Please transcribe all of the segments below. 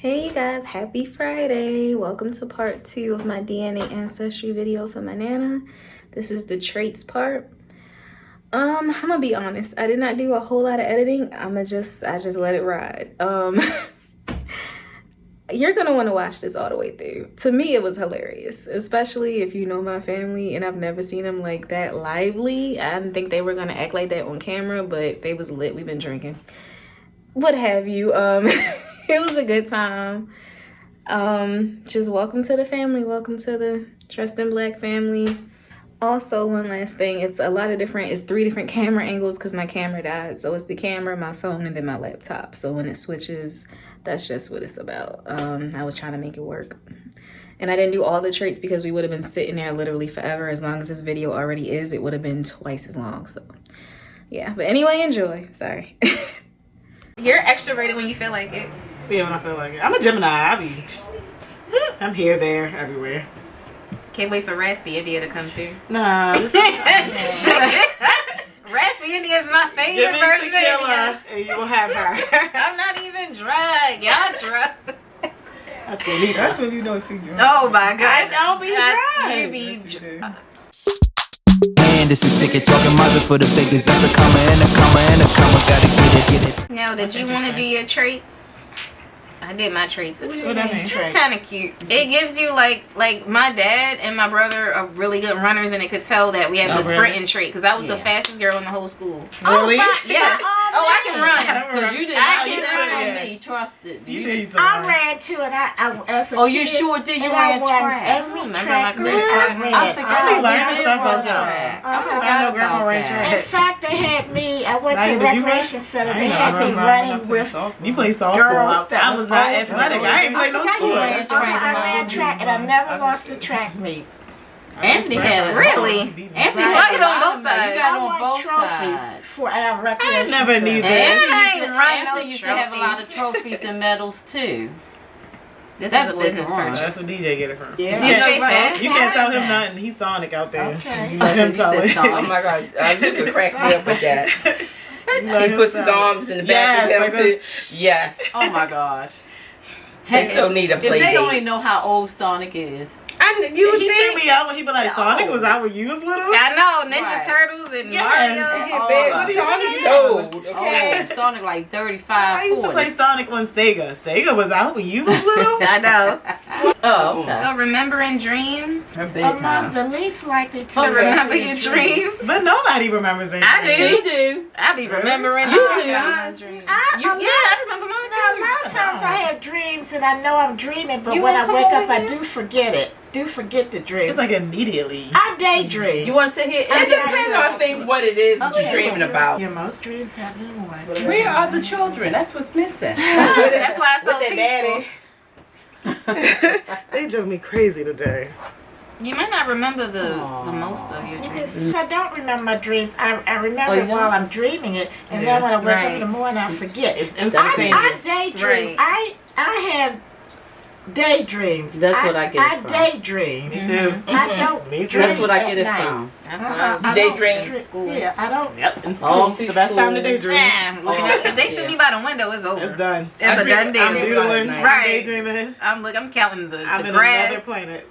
Hey you guys, happy Friday. Welcome to part 2 of my DNA ancestry video for my nana. This is the traits part. I'm gonna be honest, I did not do a whole lot of editing. I just let it ride. You're gonna want to watch this all the way through. To me, it was hilarious, especially if you know my family and I've never seen them like that lively. I didn't think they were gonna act like that on camera, but they was lit. We've been drinking, what have you. It was a good time. Just welcome to the family. Welcome to the Dressed in Black family. Also, one last thing, it's 3 different camera angles because my camera died. So it's the camera, my phone, and then my laptop. So when it switches, that's just what it's about. I was trying to make it work. And I didn't do all the traits because we would have been sitting there literally forever. As long as this video already is, it would have been twice as long. So yeah, but anyway, enjoy. Sorry. You're extroverted when you feel like it. Yeah, when I feel like it. I'm a Gemini. I'm here, there, everywhere. Can't wait for Raspy India to come through. Nah. Raspy India is my favorite version of India. And you will have her. I'm not even drunk. Y'all drunk. That's when you know she's drunk. Oh my God. I don't be drunk. You be drunk. And this is ticket talking mother for the figures. That's a comma and a comma and a comma. Gotta get it. Now, did you want to do your traits? I did my traits. It's kind of cute. It gives you like my dad and my brother are really good runners, and it could tell that we have the sprinting trait because I was the fastest girl in the whole school. Really? Yes. Oh, I can run. Because you did not get me trusted. I ran too, and I as a Oh, kid, you sure did? You and I ran won track. every track meet I ran. I forgot I be learning you did stuff about run y'all. track. I know Grandma ran In track. fact, they had me. I went to Did the you recreation run? center. I They ain't had know me I running with You play softball. girls that I was not athletic. I ain't play no I sport. ran track, and I never lost the track meet. Anthony had it. Really? Anthony So I get on both sides. You got I on won both trophies sides. for our recreation. I never need center. that. Anthony used to have a lot of trophies and medals too. This That is a boy's business wrong. purchase. That's what DJ get it from. Yeah. DJ fast. You can't tell him nothing. He's Sonic out there. Okay. You let him tell it. Oh my God, you could crack me up with that. You let He him puts his tell it. arms in the back Yes, of like him too. Yes. Oh my gosh. They still need a If play they only date. know how old Sonic is. You would He checked think. me out when he be like, Sonic was out when you was little? I know, Ninja Right. Turtles and Yes. Mario. Yeah, Oh, baby, Sonic's old, okay? Oh, Sonic like 35, I used to 40. play Sonic on Sega. Sega was out when you was little? I know. Oh, okay. So remembering dreams. Her Among bedtime. the least likely To remember your dreams. But nobody remembers anything. I do. She do. I be remembering You all do. my dreams. I remember mine a lot of times I have dreams and I know I'm dreaming, but You when wanna I come wake up, over I here? do forget it. Do forget the dream. It's like immediately. I daydream. You want to sit here? It depends on think what it is that you're dreaming about. Yeah, most dreams have little ones. Where are the children? That's what's missing. That's why I With so their peaceful. daddy. They drove me crazy today. You might not remember the most of your dreams. I don't remember my dreams. I remember Oh, you it while don't? I'm dreaming it, and Yeah. then when I wake up Right. in the morning, I forget. It's I instantaneous. daydream. Right. I have daydreams. That's what I get it from. daydream. Me too. I don't Me too. dream That's what I at get it night. from. That's Uh-huh. why I You don't daydream dream- school. Yeah, I don't. Yep, in All school. through It's the best time to school. daydream. If they see me by the window, it's over. It's done. It's a done deal. I'm doodling. Right. I'm daydreaming. I'm counting the I'm in grass. another planet.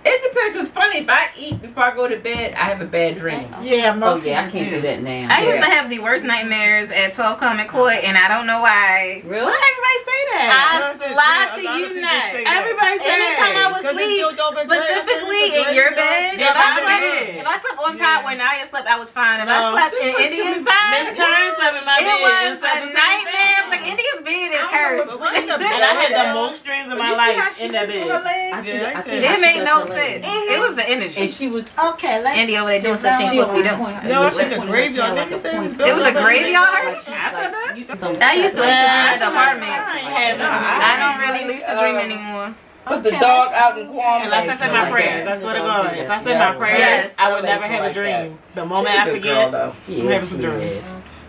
It depends. It's funny. If I eat before I go to bed, I have a bad dream. Yeah, Oh most yeah, I people can't do that now. I used to have the worst nightmares at 12 Common Court, and I don't know why. Really? Why everybody say that? I slide to you not. Everybody say Anytime I would 'Cause it's sleep, your over specifically great, in your bed, Yeah, if I slept on top where Naya slept, I was fine. If I No. slept in India's side, Miss Karen slept in my it bed. was and said a the same nightmare. It was thing. like India's bed is cursed. And I had the most dreams of my life in that bed. I see. Yeah, I I see said- how It she made does no her legs. sense. It was the energy. And she was. Okay, let's. India over there doing stuff she ain't supposed to be doing. No, I think a graveyard. Didn't you say It was a graveyard? I said that. I used to lucid dream at the I apartment. ain't had none. I don't really lucid dream anymore. Put the dog out in Guam. Unless I said my prayers, that's what it goes. If I said my prayers, Yes. I would never have a dream. The moment I forget, I'm having some dreams.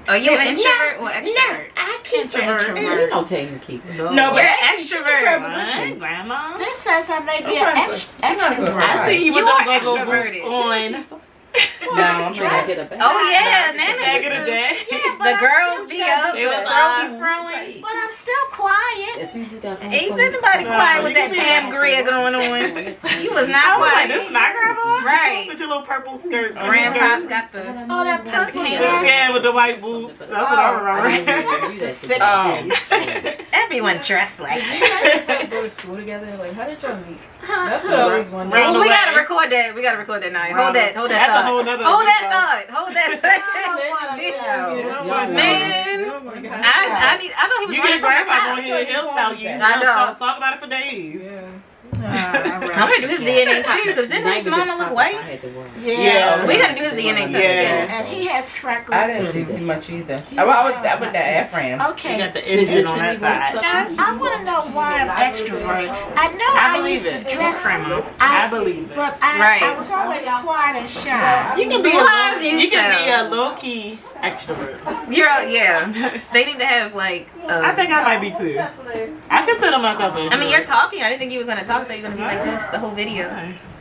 Are you an introvert or extrovert? I keep Introvert. You don't tell him to keep it. No, but You're an extrovert. What? Grandma? This says I may be I'm an trying to- extrovert. I see you You with are the go-go extroverted. boots on. wore I'm the trying to dress. get a bag. Oh yeah, Nana Back used in the to. day. Yeah, but The I girls still be dress- up, It the was girls be throwing. But I'm still quiet. As soon as you got home Ain't from- nobody No, quiet you with can that be Pam like- Grier going on. You was not I was like, quiet. this is my grandma? Right. With your little purple skirt. Grandpa got the. Oh, that purple can. dress. Yeah, with the white boots. That's what I remember. Everyone dressed like that. Go to school together. Like, how did y'all meet? That's what I always wondered. Round Oh, the we gotta way. record that. We gotta record that night. Hold that. Hold that That's a thought. whole nother Hold that video. thought. Hold that. Man, I thought he was You running get from the grandpa on cops. here, he'll tell you. I know. Talk about it for days. I'm gonna do his DNA too, because didn't his mama look white? Yeah. We gotta do his DNA test Yeah. too. And he has freckles. I didn't see too much either. I was the Ephraim. You Okay. got the engine on that side. I want to know why I'm extroverted. I know I I believe used it. to dress. I believe it. But I Right. was always quiet and shy. You can be Who lies you you can be tell? a low key extrovert. Yeah. They need to have like. I think I might be too. I consider myself an I mean, you're introvert. talking. I didn't think you was gonna talk. I thought you were gonna be like this the whole video.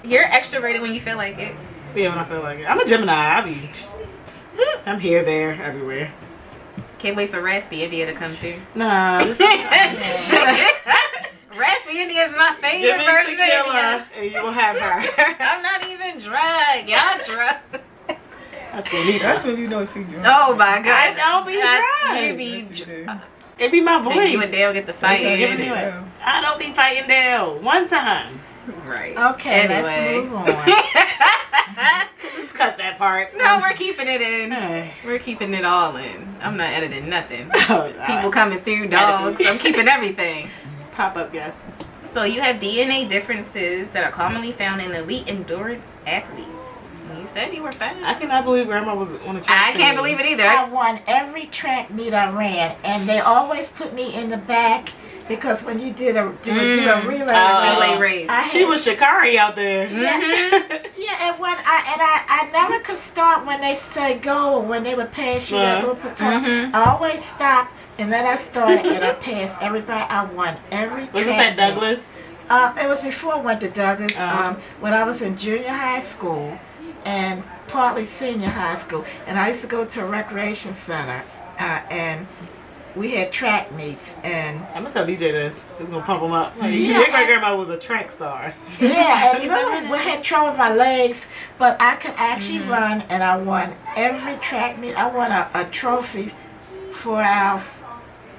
You're extroverted when you feel like it. Yeah, when I feel like it. I'm a Gemini. I'm here, there, everywhere. Can't wait for Raspy India to come through. Nah. Raspy India is my Give favorite me version of tequila India. and you will have her. I'm not even drunk. Y'all drunk. That's what me. That's when you know she drunk. Oh my god. I don't be drunk. You be Yes, you drunk. do. It be my voice. You and Dale get the fight. That's how Give you me do it. it. I don't be fighting Dale. One time. Right. Okay, Anyway. let's move on. Just cut that part. No, we're keeping it in. Hey. We're keeping it all in. I'm not editing nothing. Oh, People coming through, dogs. I'm keeping everything. Pop up guest. So you have DNA differences that are commonly found in elite endurance athletes. You said you were fast. I cannot believe Grandma was on a track I can't team. believe it I either. won every track meet I ran, and they always put me in the back because when you do a relay Relay race. She was Shikari out there. Yeah, and when I never could start when they say go or when they would pass you that little baton. I always stopped and then I started and I passed everybody. I won every Was this track at Douglas? meet. It was before I went to Douglas. When I was in junior high school and partly senior high school, and I used to go to a recreation center and we had track meets and I'm gonna tell DJ this. It's gonna pump him up. Like, Yeah. your great grandma was a track star. yeah, and She's remember we had trouble with my legs, but I could actually run, and I won every track meet. I won a trophy for our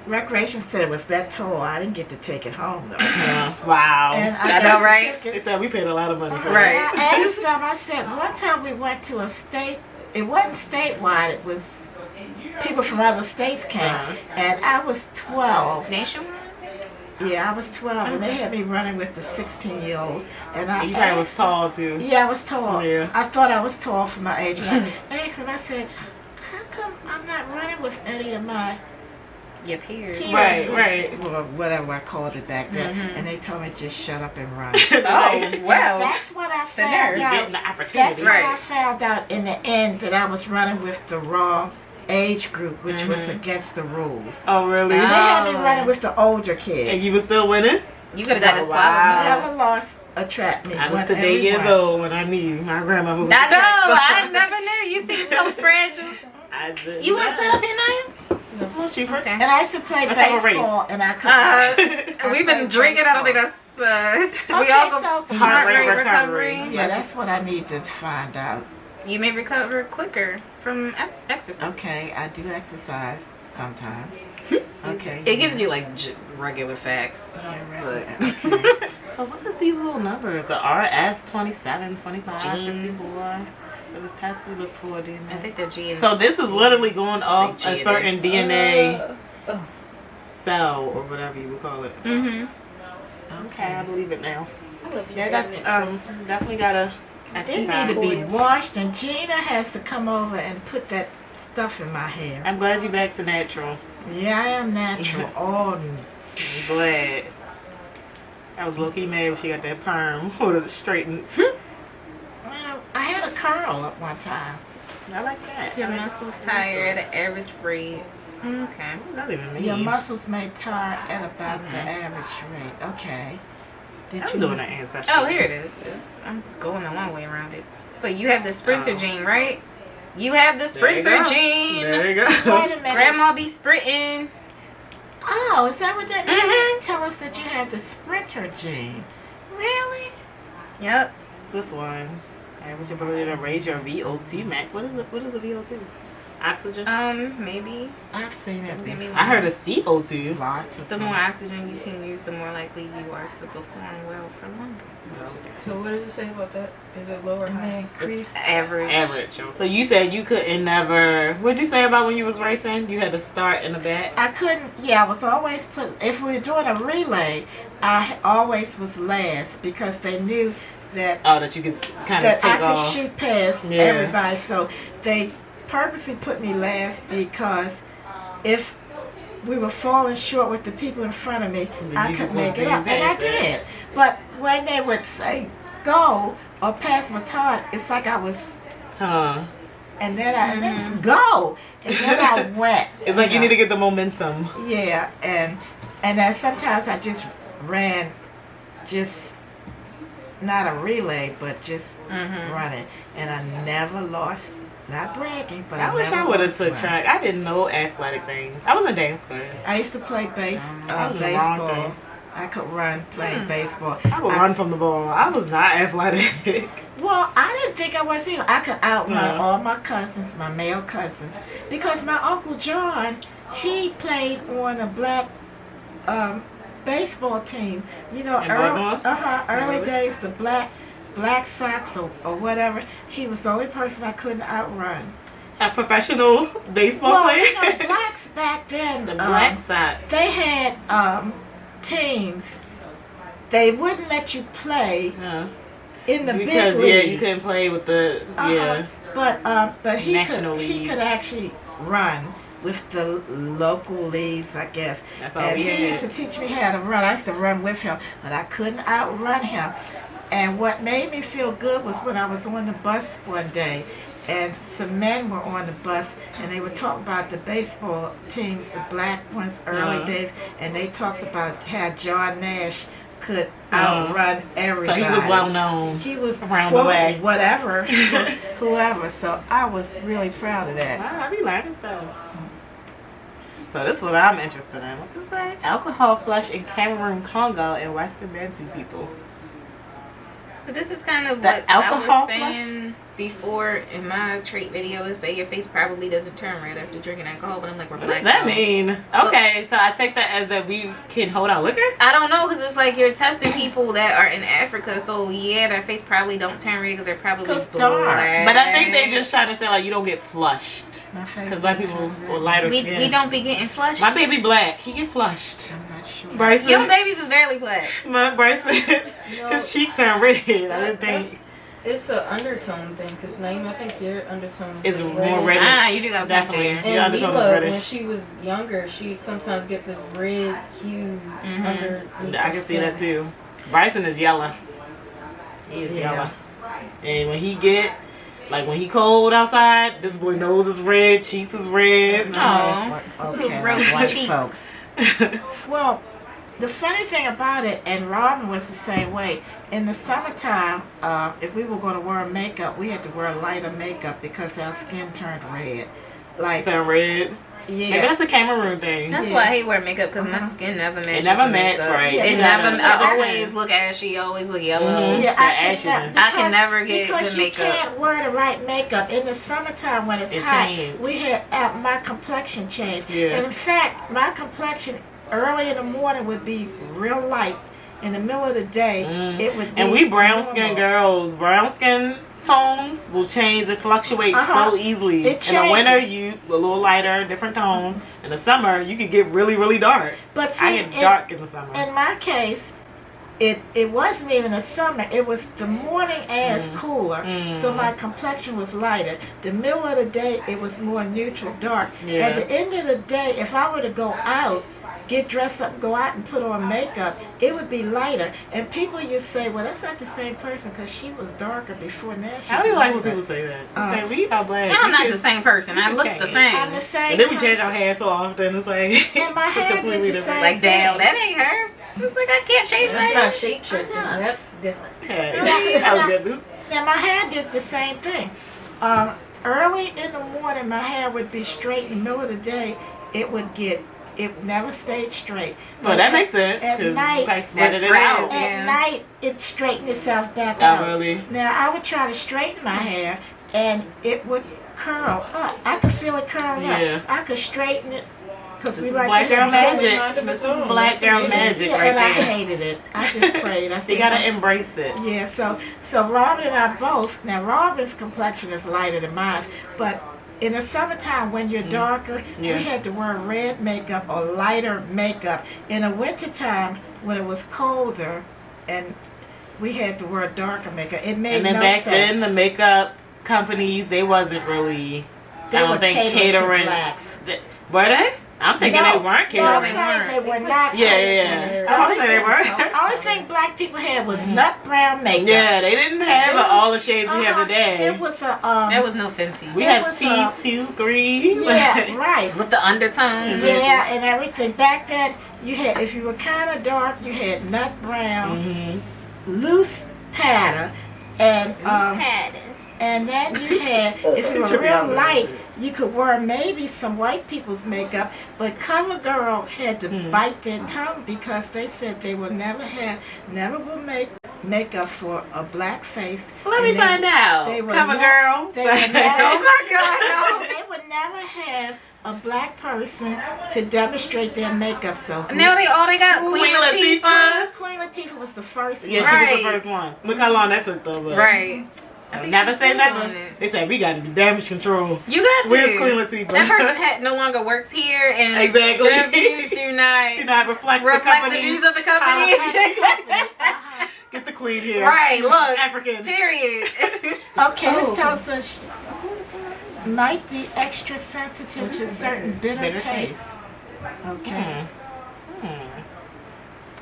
recreation center. It was that tall. I didn't get to take it home though. Wow. And I got know, right? certificates. They said we paid a lot of money for Right. I asked them, I said, one time we went to a state, it wasn't statewide, it was people from other states came, and I was 12. Nationwide? Yeah, I was 12, and they had me running with the 16-year-old. And I You probably was asked tall too. Yeah, I was tall. Yeah. I thought I was tall for my age. And I asked him, I said, how come I'm not running with any of my Your peers. peers? Right. Or whatever I called it back then. And they told me, just shut up and run. Oh, well. That's what I nerve. found Getting out. the opportunity. That's Right. what I found out in the end, that I was running with the wrong age group, which was against the rules. Oh really? They had me Oh. running with the older kids. And you was still winning? You could have got Oh, disqualified. wow. Never lost a track meet. I won was today every years one. old when I knew my grandma was a I track know. star. I never knew. You seem so fragile. I did You want to not. sit up here now? Well, she Okay. And I used to play Let's have a race. baseball, and I could. We've been drinking. I don't think that's. we Okay, all go so- heart rate Recovery. recovery. Yeah, that's what I need to find out. You may recover quicker from exercise. Okay, I do exercise sometimes. Okay. It gives you like regular facts. But Okay. So what is these little numbers? The RS 27, 25, Genes. 64. For the test we look for DNA. I think they're G and So this is literally going off G a in certain DNA cell or whatever you would call it. Mm-hmm. Okay, I believe it now. I love you. Yeah, definitely gotta They need exercise. to be washed, and Gina has to come over and put that stuff in my hair. I'm glad you're back to natural. Yeah, I am natural. I'm glad. I was low-key mad when she got that perm or the straightened. Well, I had a curl at one time. I like that. Your I like muscles that. tire at an average rate. Okay. What does that even mean? Your muscles may tire at about the average rate. Okay. I'm doing an ancestry. Oh, here it is. I'm going the long way around it. So you have the sprinter gene, right? You have the sprinter gene. There you go. Wait a minute. Grandma be sprinting. Oh, is that what that means? Tell us that you have the sprinter gene. Really? Yep. This one. Average ability to raise your VO2 max. What is the VO2? Oxygen? Maybe. I've seen it. Maybe I heard a CO2. Lots of the more times. oxygen you can use, the more likely you are to perform well for longer. So what does it say about that? Is it low or high? Increase. Average. So you said you couldn't never. What'd you say about when you was racing? You had to start in the back. I couldn't. Yeah, I was always put. If we were doing a relay, I always was last because they knew that That you could kind of that take I could off. shoot past Yeah. everybody. So they purposely put me last because if we were falling short with the people in front of me, Then I you could just make wasn't it up, and I getting past did. But when they would say go or pass my time, it's like I was, Huh. and then I and then it's go, and then I went. It's like you need to get the momentum. Yeah, and then sometimes I just ran, just not a relay, but just running, and I never lost. Not bragging, but I wish I would have took track. I didn't know athletic things. I was in dance class. I used to play was in the wrong baseball. thing. I could run playing baseball. I would run from the ball. I was not athletic. Well, I didn't think I was either. I could outrun Yeah. all my cousins, my male cousins, because my Uncle John, he played on a black baseball team. You know, In Baltimore? early Really? days, the Black Sox or whatever. He was the only person I couldn't outrun. A professional baseball Well, player. you know, blacks back then, The Black Sox. they had teams. They wouldn't let you play Yeah. in the Because big league. you couldn't play with the But he National could he leagues. could actually run with the local leagues, I guess. That's all and we he used to had. teach me how to run. I used to run with him, but I couldn't outrun him. And what made me feel good was when I was on the bus one day, and some men were on the bus, and they were talking about the baseball teams, the black ones, early days, and they talked about how John Nash could outrun So everybody. he was well known. He was around the way. whatever, whoever. So I was really proud of that. Wow, I be learning stuff. So this is what I'm interested in. What does it say? Alcohol flush in Cameroon, Congo, and Western Bantu people. But this is kind of The what I alcohol was saying before in my trait video. Is say your face probably doesn't turn red after drinking alcohol, but I'm like, we're What black. does that though. mean? Okay, so I take that as that we can hold our liquor? I don't know, because it's like you're testing people that are in Africa, so yeah, their face probably don't turn red because they're probably 'Cause black. dark. But I think they just trying to say like you don't get flushed. My face Because black didn't people turn with red. lighter We skin. don't be getting flushed. My baby black, he get flushed. I'm not sure. Bryson, Your babies is barely black. my Bryson, his cheeks turn red. I didn't think. It's an undertone thing, because Naeem, I think your undertone It's is more reddish. Ah, you do got a point Definitely. there. Your And undertone is Leela, when reddish. she was younger, she'd sometimes get this red hue under. I can see that too. Bryson is yellow. He is Yeah. yellow. And when he get, like when he cold outside, this boy nose is red, cheeks is red. Aw. Okay, Rosy white cheeks. folks. Well, the funny thing about it, and Robin was the same way. In the summertime, if we were going to wear makeup, we had to wear lighter makeup because our skin turned red. Like, Turn red. Maybe yeah. that's a Cameroon thing. That's why I hate wearing makeup, because my skin never matches. It never the match makeup. right. Yeah, It you never. gotta- I always look ashy. Always look yellow. Mhm. Yeah, The ashiness. I can never get because good you makeup. can't wear the right makeup in the summertime when it's It hot. changed. We had my complexion changed. Yeah. And in fact, my complexion early in the morning would be real light. In the middle of the day, it would be And we brown skin normal. girls, brown skin tones will change. It fluctuates Uh-huh. so easily. It In the winter, changes. you a little lighter, different tone. In the summer, you could get really, really dark. But see, I get dark in the summer. in my case, it wasn't even the summer. It was the morning air is cooler, so my complexion was lighter. The middle of the day, it was more neutral, dark. Yeah. At the end of the day, if I were to go out, get dressed up, go out and put on makeup, it would be lighter. And people used to say, well, that's not the same person because she was darker before now. She's I don't like when lighter." people say that. Say, we are black. I'm We not can- the same person. I we look change. the same. I'm the same And then we change person. our hair so often. It's like And my it's hair is completely the different. same. Like, damn, that ain't her. It's like I can't change my That's hair. not shape shifting. That's different. Hey, that was good. Now my hair did the same thing. Early in the morning, my hair would be straight. In the middle of the day, it never stayed straight. Well, that makes sense. At Because night, I sweated it frizz, out. yeah. at night, it straightened itself back Oh, out. really? Now I would try to straighten my hair, and it would curl up. I could feel it curl Yeah. up. I could straighten it because This we is like black to girl have magic. This is black girl magic Yeah, right and I there. hated it. I just prayed. I said, You gotta embrace it. yeah, so Robin and I both, now Robin's complexion is lighter than mine, but in the summertime when you're darker, Yeah. we had to wear red makeup or lighter makeup. In the wintertime when it was colder and we had to wear darker makeup, it made And then no back sense. then, the makeup companies, they wasn't really, They I were don't think, catering to blacks. Were they? I'm thinking No, they weren't no, I'm catering. saying they were not Yeah, catering. yeah. I was say they were. The only thing black people had was nut brown makeup. Yeah, they didn't have It was- all the shades we have today. It was a There was no Fenty. We it have was T2, 3. yeah, right. With the undertones. Yeah, and everything. Back then, you had, if you were kind of dark, you had nut brown, loose pattern, and and then you had, if you were real light, you could wear maybe some white people's makeup, but cover girl had to bite their tongue because they said they would never will make makeup for a black face. Let me find out. They were Cover not- girl. They would never, Oh my God. no, they would never have a black person to demonstrate their makeup. So Now they got Queen Queen Latifah. Latifah. Queen Latifah was the first Yeah, one. she was Right. the first one. Look how long that took though. But Right. Never she's say still never. doing it. They said we got to do damage control. You got to. Where's Queen Latifah? That person no longer works here, and Exactly. their views do not Do not reflect the reflect the company's views of the company. Get the queen here. Right, She's look. African. Period. Okay, this tells us might be extra sensitive to certain bitter tastes. Okay.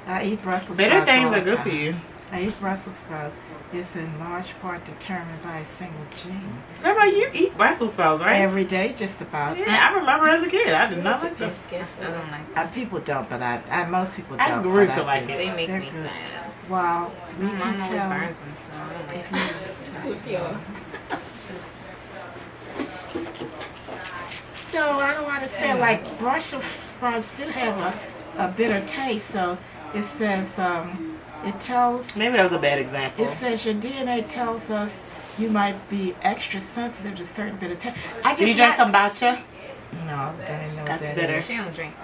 I eat Brussels sprouts. Bitter things all are the good time. for you. I eat Brussels sprouts. It's in large part determined by a single gene. Grandma, you eat Brussels sprouts, right? Every day, just about. Yeah, I remember as a kid. I did not like them. I still don't like People don't, but I most people I don't. grew but to I like do. it. They make They're me good. sad. Wow, we My can mom always tell. burns them, so I don't like it. It's just So I don't want to say like Brussels sprouts do have a bitter taste. So it says it tells Maybe that was a bad example. it says your DNA tells us you might be extra sensitive to certain bitter taste. I just Do you drink kombucha? No, I don't even know what That's that bitter. is. she don't drink.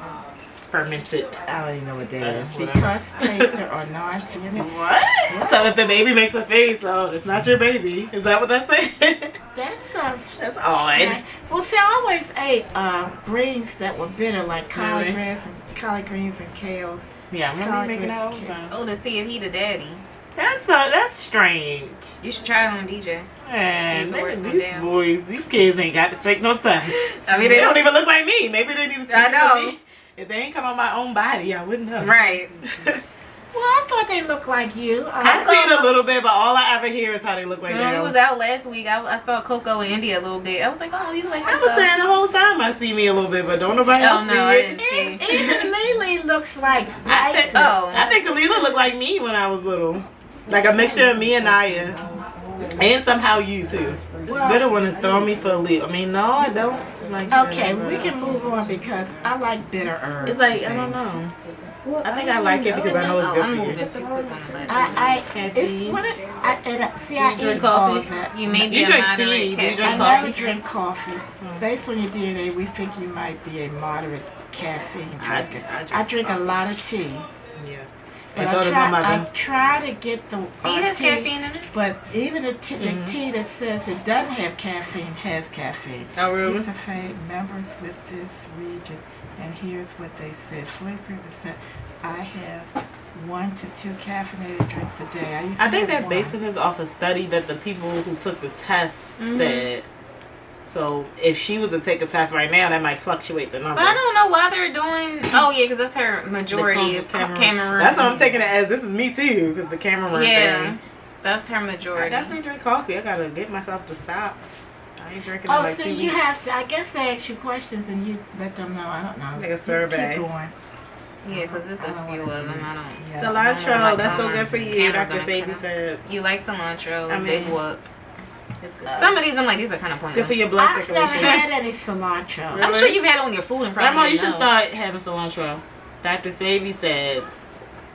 It's fermented. I don't even know what that is Whatever. because taster or non-TNF. What? So if the baby makes a face, oh, it's not your baby. Is that what that's saying? That sounds. That's odd. Right. Well, see, I always ate greens that were bitter, like collard Really? greens and kales. Yeah, I'm gonna be making that all the time. Oh, to see if he the daddy. That's strange. You should try it on DJ. Man, See if it works these down. boys, these kids ain't got to take no test. I mean, They don't even look like me. Maybe they need to take I know. me. If they ain't come on my own body, I wouldn't know. Right. Well, I thought they looked like you. I see it a little bit, but all I ever hear is how they look like He them. was out last week. I saw Coco in India a little bit. I was like, oh, he's like I Coco. was saying the whole time I see me a little bit, but don't nobody Oh, else no, see I it. didn't see. Even Lily looks like I think, Bryson. Oh. I think Kalila looked like me when I was little. Like a mixture of me and Naya. And somehow you too. This bitter one is throwing me for a loop. I mean, no, I don't like Okay, bitter, we but- can move on because I like bitter herbs. It's like, I and don't things. know. I think I like it because I know it's good I'm for moving you. too quick on the left. It's Caffeine. what it. See, I you drink eat all coffee? of that. You may be You a drink moderate tea. Do you caffeine. drink I coffee? never drink coffee. Based on your DNA, we think you might be a moderate caffeine drinker. I drink a lot of tea. Yeah. But And so does my I mother. try to get the Tea has caffeine in it. But even the tea that says it doesn't have caffeine has caffeine. Oh, really? Lisa Faye, members with this region, and here's what they said: 43%. I have 1 to 2 caffeinated drinks a day. I think they're they're basing this off a study that the people who took the test said. So if she was to take a test right now, that might fluctuate the number. But I don't know why they're doing. Oh yeah, because that's her majority is Cameroon. That's what I'm taking it as. This is me too, because the Cameroon Yeah, thing. that's her I majority. definitely drink coffee. I gotta get myself to stop. I ain't drinking in Oh, like see, 2 you weeks. have to. I guess they ask you questions and you let them know. I don't know. Like a survey. Keep going. Yeah, because there's a few of them. I don't. Yeah. Cilantro, like that's so how good for my you. camera Dr. gonna Sadie cut said. You like cilantro, I mean, big whoop. It's good. Some of these, I'm like, these are kind of It's pointless. good for your blood I've never circulation. had any cilantro. I'm sure you've had it on your food and probably Grandma, you didn't should know. start having cilantro. Dr. Sadie said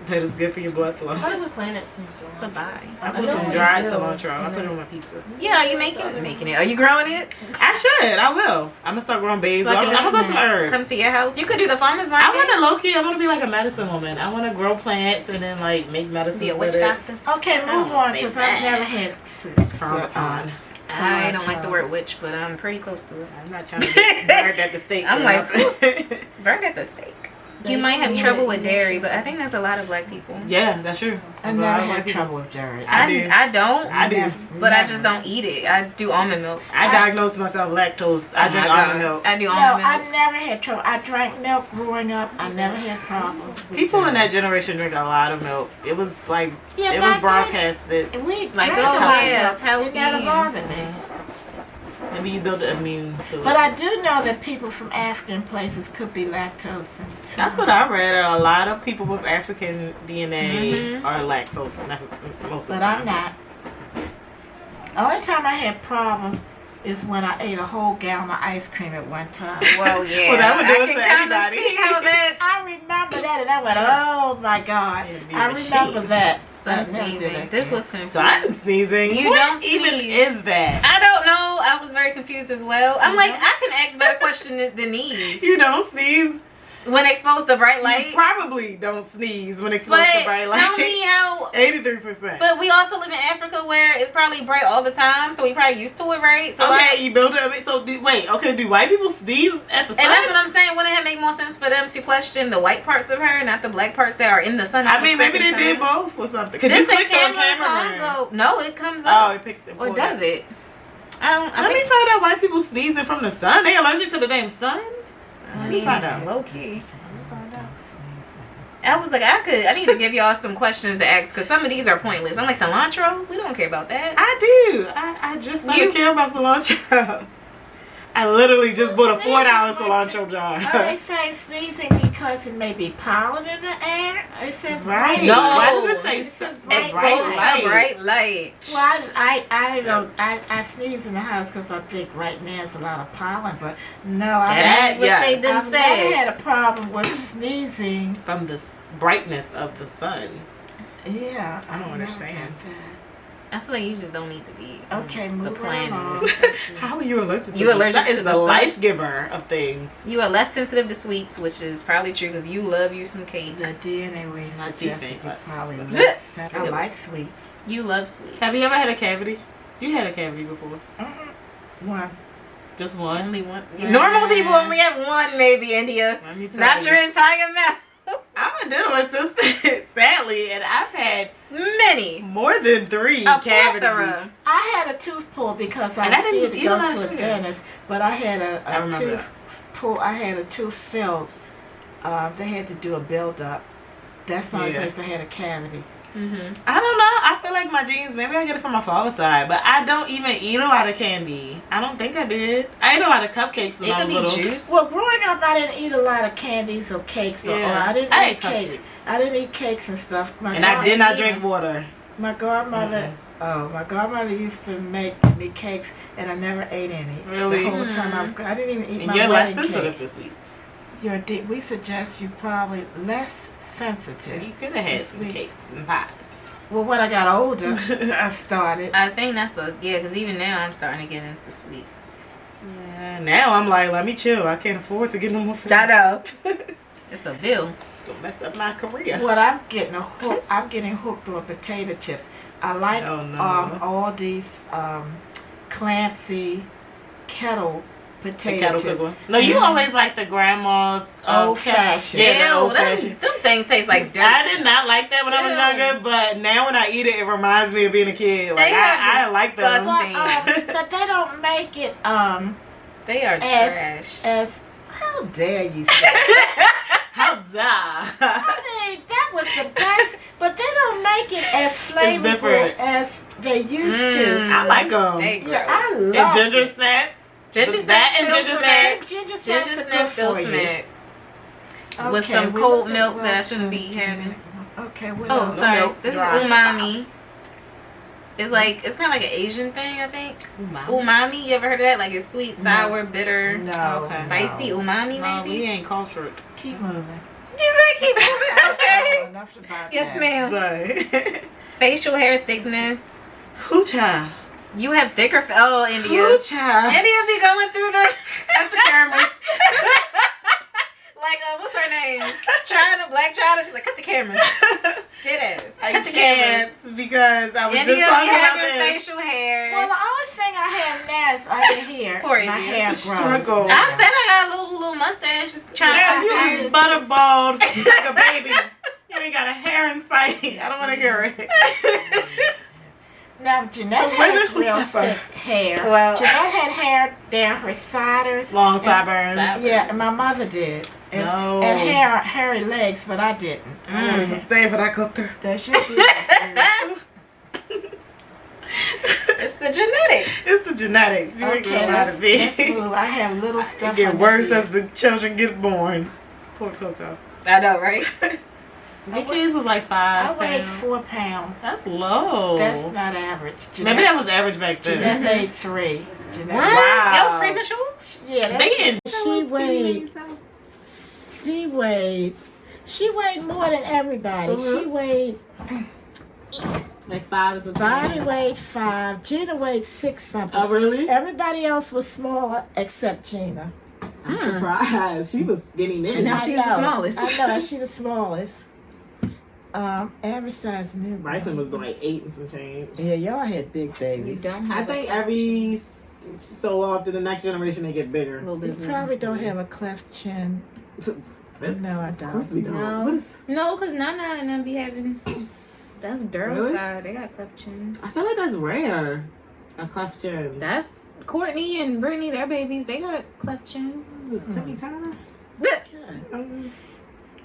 that it's good for your blood flow. What is a planet? It's a buy. I put some dried cilantro. I put it on my pizza. Yeah, are you making it? Are you growing it? I should. I will. I'm gonna start growing basil. So I I'm could just gonna grow some herbs. come to your house. You could do the farmer's market. I want to low key. I want to be like a medicine woman. I want to grow plants and then like make medicine. be a witch doctor. Okay, move on, because I've never had Pharmacon. I don't like the word witch, but I'm pretty close to it. I'm not trying to get burned at the stake. I'm girl. like, burned at the stake. You might have trouble with dairy, but I think that's a lot of black people. yeah, that's true. I There's a lot never of white had people. trouble with dairy. I do. I don't. I do. But I just don't eat it. I do almond milk. I diagnosed myself lactose. I Oh drink my almond God. milk. I do No, almond I milk. never had trouble. I drank milk growing up. I never had problems with People in dairy. that generation drink a lot of milk. It was like Yeah, it was back then, broadcasted. We Like, drank oh, a lot of yeah, milk. it's healthy. It never bothered me. Maybe you build an immune to it. But I do know that people from African places could be lactose intolerant. That's what I read. That a lot of people with African DNA Mhm. are lactose. And that's most of the But time. I'm not. Only time I had problems is when I ate a whole gallon of ice cream at one time. Well, yeah. Well, that would do I it can to kinda anybody. see how that I remember that and I went, oh my God. It'd be I a remember shame. that. sun I never did sneezing. that This again. was confused. Sun sneezing. You what don't even sneeze. is that? I don't know. I was very confused as well. I'm like, I can ask better question than these. You don't sneeze. When exposed to bright You light. probably don't sneeze when exposed But to bright light. tell me how. 83%. But we also live in Africa where it's probably bright all the time, so we probably used to it, right? So okay, you build it. So wait. Okay, do white people sneeze at the sun? and that's what I'm saying. Wouldn't it make more sense for them to question the white parts of her, not the black parts that are in the sun? I mean, maybe they freaking did time? both or something. Cause you This ain't clicked on camera camera. Congo. No, it comes Oh, up. it picked it. Or does it? I Let me think, find out why people sneezing from the sun. They allergic to the damn sun. Let me find out. Low key. I was like, I need to give y'all some questions to ask because some of these are pointless. I'm like, cilantro? We don't care about that. I do. I just started caring about cilantro. I literally just bought a $4 cilantro jar. Are they saying sneezing because it may be pollen in the air? It says Right. bright. No. Why did it say Exposed Exposed to bright light. Well, I sneeze in the house because I think right now it's a lot of pollen, but no, That's what yeah. they done I've said. never had a problem with sneezing. From the brightness of the sun. Yeah, I don't never understand. got I feel like you just don't need to be that. Okay, the move planet. along. How are you allergic to You the allergic sun? to It's the the sun? life giver of things. You are less sensitive to sweets, which is probably true because you love you some cake. The DNA way My suggests teeth ain't that you but- probably but- less sensitive. I like sweets. You love sweets. Have you ever had a cavity? You had a cavity before. One. Just one? Only one. Normal people only have one, maybe, India. Let me tell Not you. your entire mouth. I'm a dental assistant, sadly, and I've had Many. more than 3 A cavities. plethora. I had a tooth pull because I And I was didn't scared to eat go a lot to of a sugar. dentist, but I had I a remember tooth that. pull. I had a tooth filled. They had to do a build-up. That's the only Yeah. place I had a cavity. Mm-hmm. I don't know. I feel like my genes, maybe I get it from my father's side, but I don't even eat a lot of candy. I don't think I did. I ate a lot of cupcakes when It I could was be little. juice. Well, growing up, I didn't eat a lot of candies or cakes, or Yeah. I didn't I eat ate cakes. cupcakes. I didn't eat cakes and stuff. And I did not drink water. My godmother. My godmother used to make me cakes, and I never ate any. Really? The whole time I was. I didn't even eat And my you're less wedding sensitive cake. to sweets. We suggest you probably less So sensitive. you could have had to some sweets. cakes and pies. Well, when I got older, I started. I think that's because even now I'm starting to get into sweets. Yeah, now I'm like, let me chill. I can't afford to get no more food. I know. It's a bill. It's gonna mess up my career. What I'm getting hooked on potato chips. I like Oh, no. all these Clancy kettle The potato kettle chips. cooked one. No, you always like the grandma's Old kettle- fashioned. Yeah, the Ew, old them fashioned. things taste like dirt. I did not like that when I was Ew. younger, but now when I eat it, it reminds me of being a kid. Like They are I like them. disgusting. But they don't make it They are trash. as how dare you say? How dare? I mean, that was the best, but they don't make it as flavorful different. as they used to. I like them. They Yeah, I gross. love And ginger it. snaps. Ginger That snaps and still ginger smack. snaps. Ginger snaps Ginger are good snaps still for you. smack. with Okay, some we cold looked at milk that I West shouldn't be Virginia. having. Okay, what Oh, else? sorry. milk, This is dry. umami. It's like it's kind of like an Asian thing, I think. Umami. Umami. You ever heard of that? Like it's sweet, sour, bitter, No, Okay. spicy umami, No, maybe. we ain't cultured. Keep moving. You said keep moving. I don't Okay. know enough about Yes, that. ma'am. Sorry. Facial hair thickness. Who child? You have thicker. Oh, India. Who child? India be going through the epidermis. Like, what's her name? China, Black China. She's like, cut the cameras. Deadass. I Cut the cameras. can't because I was India just be talking about having this. facial hair. Well, the only thing I have now is under here. Poor My India. hair grows. Struggle. I said I got a little mustache. Just trying to Yeah, cut you hair. was butterballed like a baby. You ain't got a hair in sight. I don't want to hear it. Now, Jeanette Wait, has what's real that for? thick hair. Well- Jeanette had hair down her siders. Long sideburns. Yeah, and my mother did. And, No. and hairy legs, but I didn't. I won't even say what I go through. Does your beautiful? It's the genetics. It's the genetics. You ain't gonna try to let's be. move. I have little stuff. It get under worse here. as the children get born. Poor Coco. I know, right? Your kids was like 5 I weighed pounds. 4 pounds. That's low. That's not average. Maybe that was average back then. Jeanette made 3. Jeanette. Wow. That was premature? Yeah, They in She weighed more than everybody. She weighed. like 5 is a Bonnie weighed 5. Gina weighed 6 something. Oh really? Everybody else was smaller except Gina. I'm surprised. She was skinny then. And now I she's the know. smallest. I know, she's the smallest. Average size new. Bryson was like 8 and some change. Yeah, y'all had big You babies. don't I have think every so often the next generation they get bigger. a little You bit. probably don't have a cleft chin. No, I Of course we don't. don't. No. What is, No, because Nana and them be having. That's Durham Really? side. They got cleft chin. I feel like that's rare. A cleft chin. That's Courtney and Brittany, their babies. They got cleft chins. Was Timmy Turner? I'm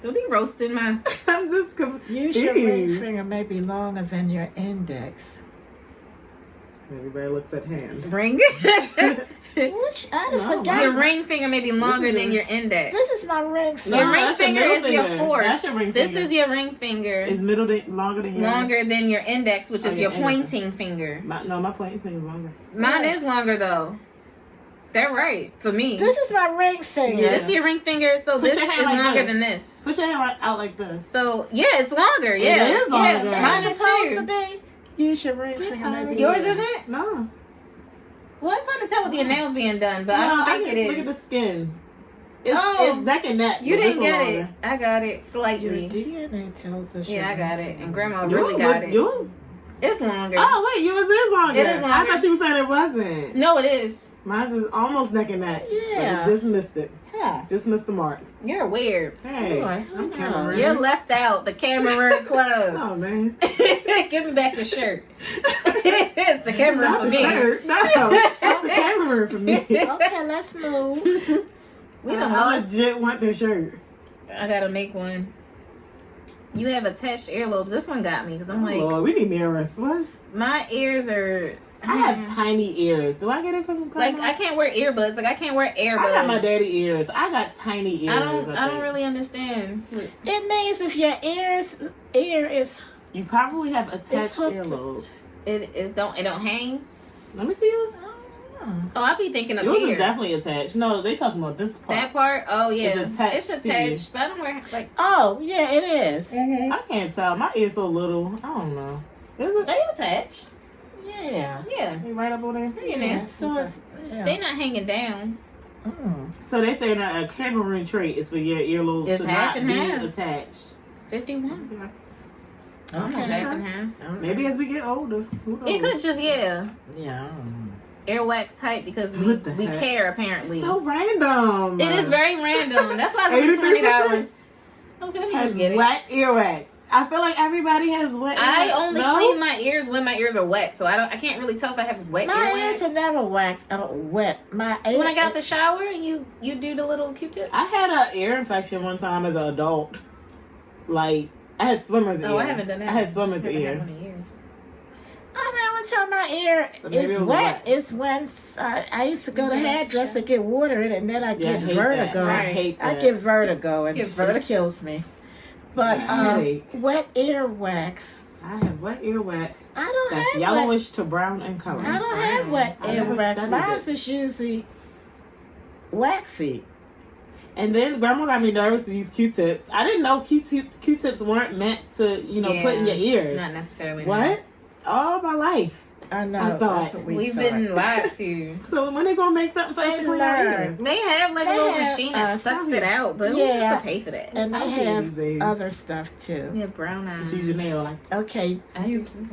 They'll be roasting my. just, I'm just Use your ring confused. finger may be longer than your index. Everybody looks at hand. Ring. Which I just No, forgot. Your ring finger may be longer is than your- your index. This is my ring finger. Your ring that's your finger middle is your finger. fourth. That's your ring This finger. is your ring finger. Is longer than your Longer than your index, which Oh, is your your index. pointing finger. My pointing finger is longer. Mine is longer though. They're right for me. This is my ring finger. Yeah. This is your ring finger, so Put this your is hand like longer this. than this. Put your hand out like this. So yeah, it's longer. Yeah, is longer. Yeah, mine It's is supposed to too. be. Use your ring finger. Maybe Yours isn't? No. Well, it's hard to tell with your nails being done, but I don't think it Look at the is. skin. It's, Oh. it's neck and neck. You but this didn't one get longer. it. I got it Your slightly. DNA tells us. Yeah, I your got ring it, and finger. Grandma Yours really got look- it. Yours? It's longer. Oh wait, yours is longer. It is I longer. thought you were saying it wasn't. No, it is. Mine is almost neck and neck. Yeah. But it just missed it. Huh. Just missed the mark. You're weird. Hey, Boy, I'm huh. Cameroon. You're left out. The Cameroon Club. Oh man. Give me back the shirt. It's the Cameroon Not for the me. shirt. No, that's the Cameroon for me. Okay, let's move. We done I lost. legit want the shirt. I gotta make one. You have attached earlobes. This one got me because I'm like, Lord, we need mirrors. What? my ears are. I have tiny ears. Do I get it from Like I can't wear earbuds. Like I can't wear earbuds. I got my daddy ears. I got tiny ears. I don't think. really understand. It means if your ear is You probably have attached hooked. earlobes. It don't hang. Let me see yours. Oh, I be thinking of Yours ear. is definitely attached. No, they talking about this part. That part. Oh yeah, It's attached It's to you. attached, but I don't wear like. oh yeah, it is. I can't tell. My ear's so little. I don't know. Is it? They attached. Yeah. Yeah, They right up on there? they in Yeah. there. So it's They not hanging down. So they say that a Cameroon trait is for your earlobes It's to half not and be half. attached. 51. Almost Okay. half and half. Maybe as we get older. Who knows? It could just yeah. Yeah. Earwax type because we What the we heck? care apparently. So random. It is very random. That's why I was like $20. 83% I was gonna has just get it. wet earwax. I feel like everybody has wet. I earwax. only No? clean my ears when my ears are wet, so I can't really tell if I have wet My ears are earwax. never wet. My ears. When I got out the shower and you do the little Q-tip. I had an ear infection one time as an adult. Like I had swimmer's ear. Oh, I haven't done that. I had swimmer's Never had ear. one of yours. I mean, only time my ear So maybe it is was wet wet. is when I used to go to hairdresser, get water in it, and then I Yeah, I get hate vertigo. that. I hate I that. get vertigo, and it kills me. But Headache. wet ear wax. I have wet earwax. I don't That's have yellowish to brown in color. I don't have wet I ear never wax. studied Mine's it. is usually waxy. And then grandma got me nervous to use Q-tips. I didn't know Q-tips weren't meant to, put in your ears. Not necessarily. What? All my life. I know. I thought. That's what We've thought. been lied to. So when they gonna make something for us to clean our ears? They have like a They little have, machine that sucks it out, but who yeah. wants to pay for that? And they I have hate these days. other stuff too. We have brown eyes. Just use your nail like Okay, I you do.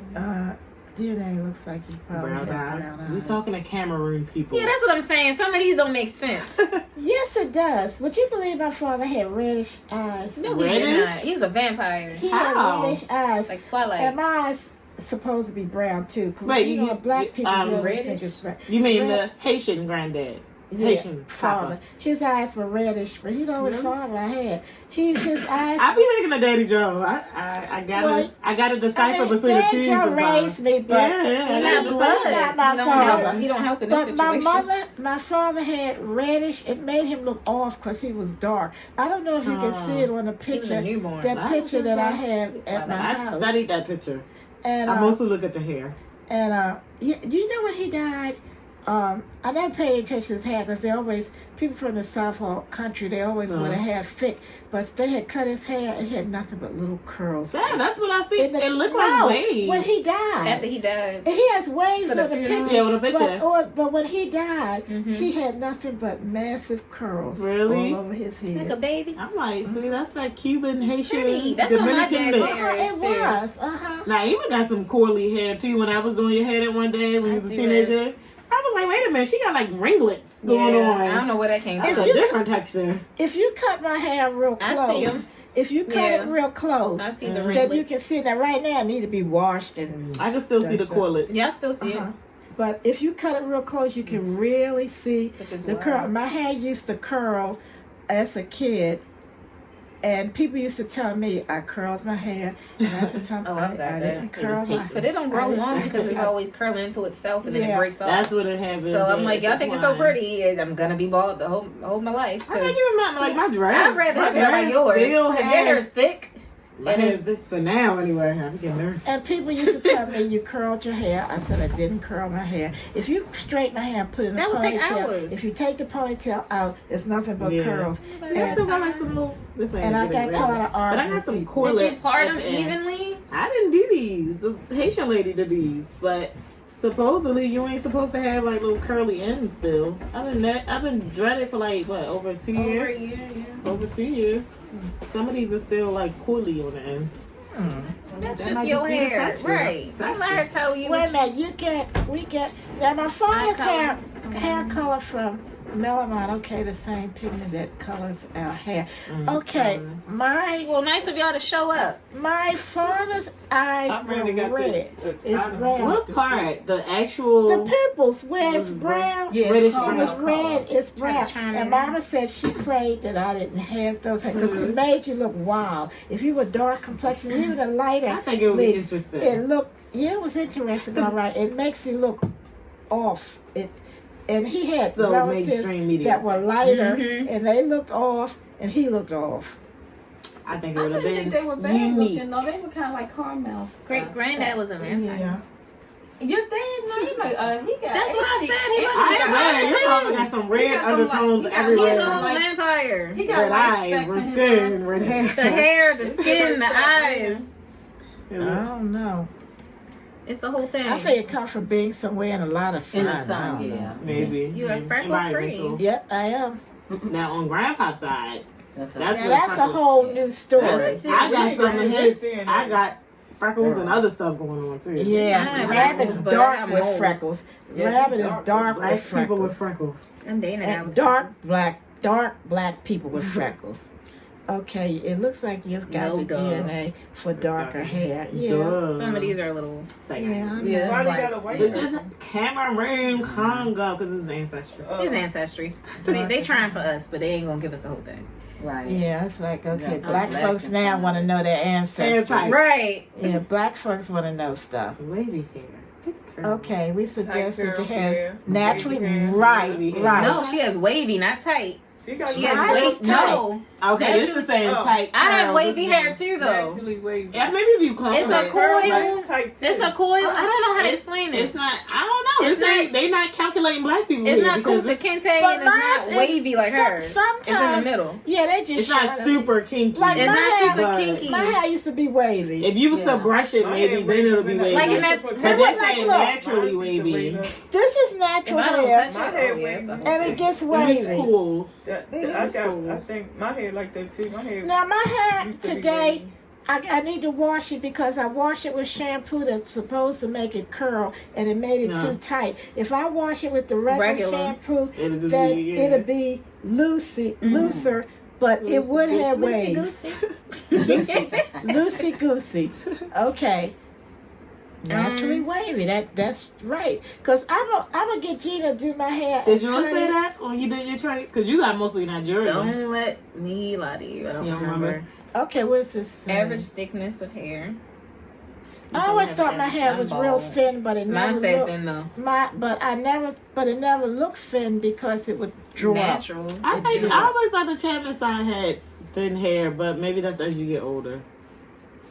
DNA looks like you probably brown have eyes. brown eyes. We talking to Cameroon people. Yeah, that's what I'm saying. Some of these don't make sense. Yes, it does. Would you believe my father had reddish eyes? No, he did not. He was a vampire. He How? had reddish eyes. It's like Twilight. And my eyes supposed to be brown too. 'Cause Wait, you know, black people really reddish? think it's red. You mean Red- the Haitian granddad? Yeah, Haitian father. papa. His eyes were reddish, but you know which father I had. His eyes. I be thinking of Daddy Joe. I gotta decipher between the Dad T's Joe sometimes. raised me, but Yeah. He's not blood. not my He don't father. help. He don't help in this But my situation. my father had reddish. It made him look off because he was dark. I don't know if you can see it on the He was a picture. newborn. That picture that I have at my I house. studied that picture. And I mostly look at the hair. do you know when he died? I never paid attention to his hair because they always, people from the South country, they always Uh-huh. want to have thick. But they had cut his hair and he had nothing but little curls. Yeah, that's what I see. In the- It looked no, like waves. when he died. After he died. He has waves For the on the funeral? picture. Yeah, with a picture. But when he died, Mhm. he had nothing but massive curls Really? all over his head. Like a baby. I'm like, see, that's that Cuban, Haitian, pretty. That's what my Dominican dad mix. said. It was. Uh-huh. Now, Ema got some curly hair too. When I was doing your hair that one day when you was a see teenager, I was like, wait a minute, she got like ringlets going on. I don't know where that came That's from. a different texture. If you cut my hair real I close, see 'em. if you cut Yeah. it real close, I see the then ringlets. you can see that right now it need to be washed and. I can still see the That's corlet. Yeah, I still see Uh-huh. it. But if you cut it real close, you can really see Which is the wild. curl. My hair used to curl as a kid, and people used to tell me I curled my hair, and that's the time Oh, I've got I that. didn't curl my But it don't grow I- long because it's always curling into itself and then it Yeah. breaks off. That's what it happens. So I'm like, y'all think it's so pretty. pretty, and I'm gonna be bald the whole my life. I 'cause think you remind me like my dress. I'd rather my have hair like dress yours. still 'Cause your hair is has- thick. My hair is thick for now anyway. I'm getting nervous. And people used to tell me you curled your hair. I said I didn't curl my hair. If you straighten my hair and put it in That a would take ponytail, hours. if you take the ponytail out, it's nothing but Yeah. curls. See, I still got like some little. This ain't And a I good got example. taught to But I argue got some with people. Did you corlets. part at them the end. evenly? I didn't do these. The Haitian lady did these, but supposedly you ain't supposed to have like little curly ends still. I've been dreaded for like what over 2 years. Over 2 years. Some of these are still like coily on the end. That's That just might your just be the hair, texture. right? Don't let her tell you. Wait a minute, we get. Now my father's color. hair color from melamine. Okay, the same pigment that colors our hair. Mm, Okay, Well, nice of y'all to show up. my father's eyes I've were really got red. It's brown. What part? The actual. The pimples where it's was brown. Yeah, reddish it's It called was brown. red, it's brown. chime And in. Mama said she prayed that I didn't have those because it made you look wild. If you were dark complexion, even a lighter, I think it would be leaves, interesting. it looked, yeah, it was interesting, all right. It makes you look off. And he had So relatives mainstream media. that were lighter, Mhm. and they looked off, and he looked off. I think it I would have didn't been think they were bad unique. looking. No, they were kind of like caramel. Great granddad was a vampire. Yeah. Your dad, no, he like, he got. That's what I said. He I was swear, your mama a got some He red got them undertones like- he got He's everywhere. a Like- little vampire. He got Red white eyes, specks in red his skin, eyes, red too. hair. The hair, the skin, the eyes. I don't know. It's a whole thing. I think it comes from being somewhere in a lot of sun. In the I sun, don't know. yeah. Maybe. You are Maybe. freckle free. Environmental. Yep, I am. Now on Grandpa's side, That's That's Now what that's a freckles- whole new story. that's- I got some of his. I got freckles and other stuff going on too. Yeah, I have Rabbit freckles, is but dark I'm with moles. freckles. Yeah, Rabbit is dark Black with people freckles. with freckles. I'm dating a guy And with dark freckles. black people with freckles. Okay, it looks like you've got No the duh. DNA for darker hair. Yeah. Duh. Some of these are a little. Yeah. Yeah, it's Why they like- got a white This person? is Cameroon Congo because this is Ancestry. His ancestry. They trying for us, but they ain't gonna give us the whole thing. Right. Yeah, it's like, okay, Yeah, black black folks and now fine. want to know their ancestry. Anti- Right. Yeah, black folks want to know stuff. Wavy hair. Okay, we suggest that you curls have hair, naturally wavy hair, right. wavy hair. No, she has wavy, not tight. She got She has Mine wavy. was tight. No, Okay, this is saying tight. I have curls. wavy This is hair too, though. naturally wavy. Yeah, maybe if you comb It's it. a coil. It's tight too. It's a coil. I don't know how to explain it. It's not. I don't know. It's not- They not calculating black people. It's here not because Kunta Kinte, But and it's not mine is- wavy like hers. sometimes- It's in the middle. Yeah, they just it's not show- super kinky. Like It's my not hair, super but- kinky. My hair used to be wavy. If you was to brush it, My maybe hair then it'll be wavy. Like in that- But Look, they're like, saying look. naturally wavy. This is If natural I don't hair, touch My it, hair oh, yes, wavy. and it gets It's wavy. cool. I think my hair like that too. My hair. Now my hair used to be today, wavy. I need to wash it because I wash it with shampoo that's supposed to make it curl, and it made it No. too tight. If I wash it with the regular shampoo, It'll just then be, yeah. it'll be looser, but it would have waves. Loosey goosey. Okay. Naturally wavy. That's right. Cause I'm gonna get Gina to do my hair. Did you and want to cut say it. that when you did your traits? Because you got mostly Nigerian. Don't let me lie to you. I don't You don't remember. remember? Okay, what's this? Average thickness of hair. I always thought my hair I'm was real bald. thin, but it Mine never said looked. thin though. But it never looked thin because it would draw up. Natural. I always thought the Chapman side had thin hair, but maybe that's as you get older.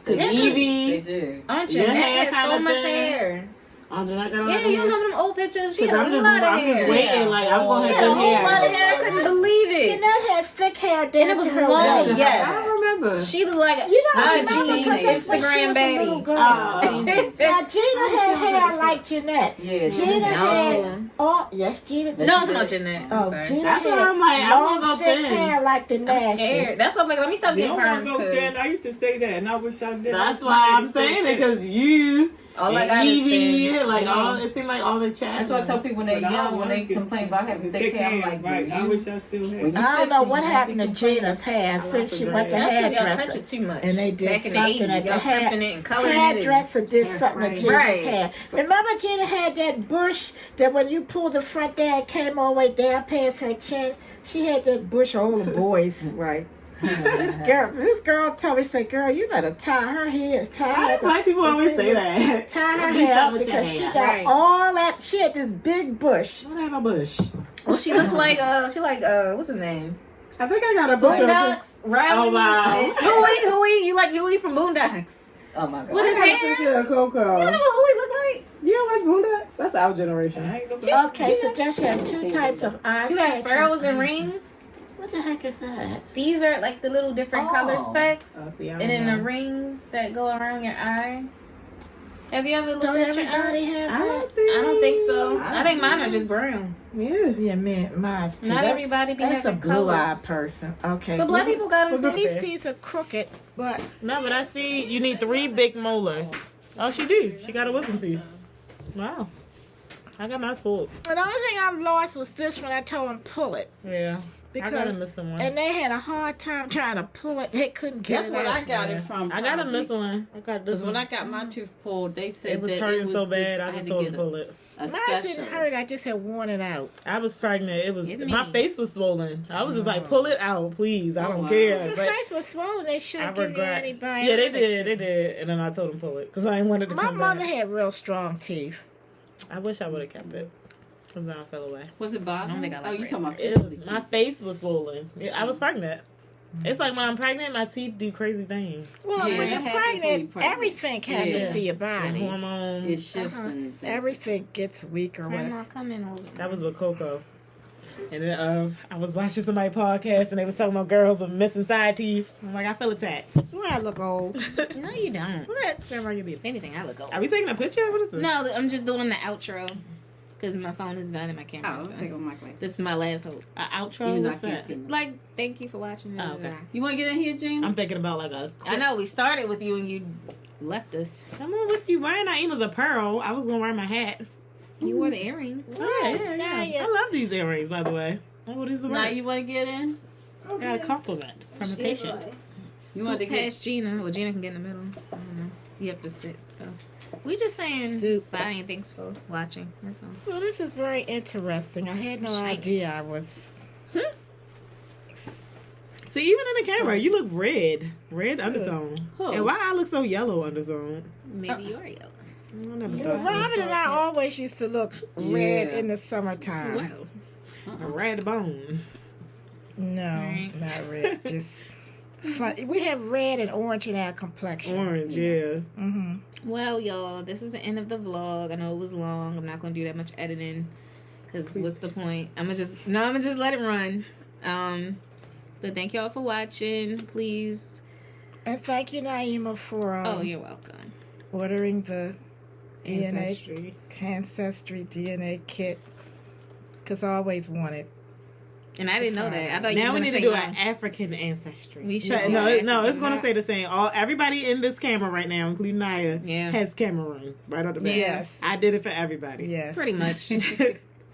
Cause Yeah, They Evie, do. Aunt Your Jeanette hair has so kinda much thin. hair. Jeanette got a lot Yeah, of you hair. remember them old pictures? She had a I'm just lot of hair. waiting. Like I'm gonna She have had a thin whole lot of hair. hair. I couldn't believe it. Jeanette had thick hair down And it was to her long, waist. yes. I don't remember. She was like, You know, I she remember because that's when she Instagram was a little baby. girl. Oh. Now Gina had hair like Jeanette. Yeah. Gina had No. oh yes, Gina. No, it's not Jeanette. I'm Oh, sorry. Gina That's had what I'm like. I long, wanna go thick thin. hair like the I'm Nashes. scared. That's what I'm like, let me stop You getting don't want perms. to go thin. I 'cause used to say that, and I wish I did. That's why I'm saying it, because you all I and got is Evie, thin. like Yeah. all it seemed like all the chat. That's why I tell people when they're But I young, don't when they like it. complain about having thick hair, I'm like, right. I you- wish I still had. when you I don't know 50, what you happened to be complaining. Gina's hair since she went to That's because y'all touch hairdresser. it too much. And they did Back in the something 80s, at the y'all crimping it and coloring it. hairdresser did something to right. Gina's Right. hair. Remember Gina had that bush that when you pulled the front down, it came all the way down past her chin? She had that bush, all the boys. Right. This girl told me, say, girl, you better tie her hair. Why do black people always say that? Tie her Do hair up something with your because she hair. got Right. all that. She had this big bush. I don't have a bush. Well, she looked like, what's his name? I think I got a bush. Boondocks. Riley. Oh, wow. And Huey. You like Huey from Boondocks. Oh my god. With his I got a hair. picture of Coco. You know what Huey looked like? You don't watch Boondocks? That's our generation. Okay, so just have two types of eye You got catching. furrows and rings. What the heck is that? These are like the little different color specks. Oh, see, I And don't then know. the rings that go around your eye. Have you ever looked Don't at your everybody eye? have I that? don't think so. I think mine are just brown. Yeah. Yeah, man, mine's too. Not That's- everybody be That's a having blue-eyed colors. person. Okay. But black people got them Well, too. These teeth are crooked, but No, but I see you need 3 big molars. Oh, she do. She got a wisdom teeth. Wow. I got mine spoiled. the only thing I've lost was this when I told them pull it. Yeah. I got a Because missing one. and they had a hard time trying to pull it. They couldn't get That's it what out. I got it from. I got a missing one. I got this Because when one. I got my tooth pulled, they said It was that hurting it was so bad. I had just to told get her to pull it. a Mine specialist. didn't hurt. I just had worn it out. I was pregnant. It was Give my me. face was swollen. I was just like, pull it out, please. I Oh, don't wow. care. Your But face was swollen. They should I have given you regret. antibiotics. Yeah, they did. And then I told them pull it because I didn't want it to My come mother back. had real strong teeth. I wish I would have kept it. Because now I fell away. Was it bottom? I don't think I like oh, you braces. talking about It was, my face was swollen. Yeah, I was pregnant. It's like when I'm pregnant, my teeth do crazy things. Well, Yeah, when it you're happens when pregnant, you're pregnant. everything happens Yeah. to your The body. hormones. It shifts Uh-huh. and things. Everything gets weaker. Grandma, come in over. That was with Coco. And then I was watching somebody's podcast and they was talking about girls with missing side teeth. I'm like, I feel attacked. Well, I look old. No, you don't. What? Grandma, you be. If anything, I look old. Are we taking a picture? What is this? No, I'm just doing the outro. Because my phone is done and my Oh, camera's I'll done. take off my glasses. This is my last hope. An outro? Even though I What's can't that? see. Like, thank you for watching. Oh, okay. You want to get in here, Gina? I'm thinking about like a. I know, we started with you and you left us. Come on, what you wearing? That was a pearl. I was gonna wear my hat. You wore the earrings. Yeah. I love these earrings, by the way. Oh, these are Now nice. you want to get in? Got a compliment from a patient. You want to get? Past Gina. Well, Gina can get in the middle. I don't know. You have to sit, though. We just saying bye and thanks for watching. That's all. Well, this is very interesting. I had no Shiny. idea I was. See, even in the camera, you look red undertone. Who? And why I look so yellow undertone? Maybe you are yellow. never You know, thought so. Robin and I always used to look red Yeah. in the summertime. A red bone. No, Right. not red. Just fun. We have red and orange in our complexion. Orange, yeah. Mm-hmm. Well, y'all, this is the end of the vlog. I know it was long. I'm not gonna do that much editing because what's the point? I'm gonna just let it run. But thank y'all for watching. Please. And thank you, Naima, for Oh, you're welcome. ordering the Ancestry. Ancestry DNA kit. Because I always wanted. And I didn't know that. I thought you Now was we gonna need to say do no. an African ancestry. We should. No, do no, it's African. going to say the same. Everybody in this camera right now, including Naya, Yeah. has Cameroon right on the back. Yes. I did it for everybody. Yes. Pretty much.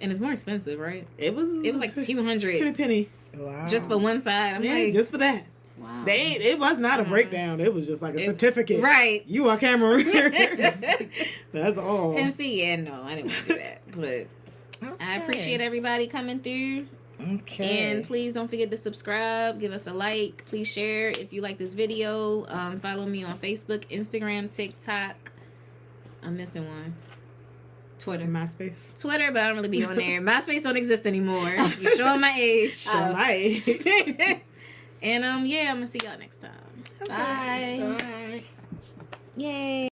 And it's more expensive, right? It was like pretty 200 penny. Wow. just for one side. I'm Yeah, like, just for that. wow. It was not a breakdown. It was just like a certificate. Right. You are Cameroon. That's all. And see, yeah, no, I didn't want to do that. But I appreciate everybody coming through. Okay. And please don't forget to subscribe, give us a like, please share if you like this video. Follow me on Facebook, Instagram, TikTok. I'm missing one. Twitter. MySpace. Twitter, but I don't really be on there. MySpace don't exist anymore. You're showing my age. Sure might. And yeah, I'm gonna see y'all next time. Bye. Bye. Yay.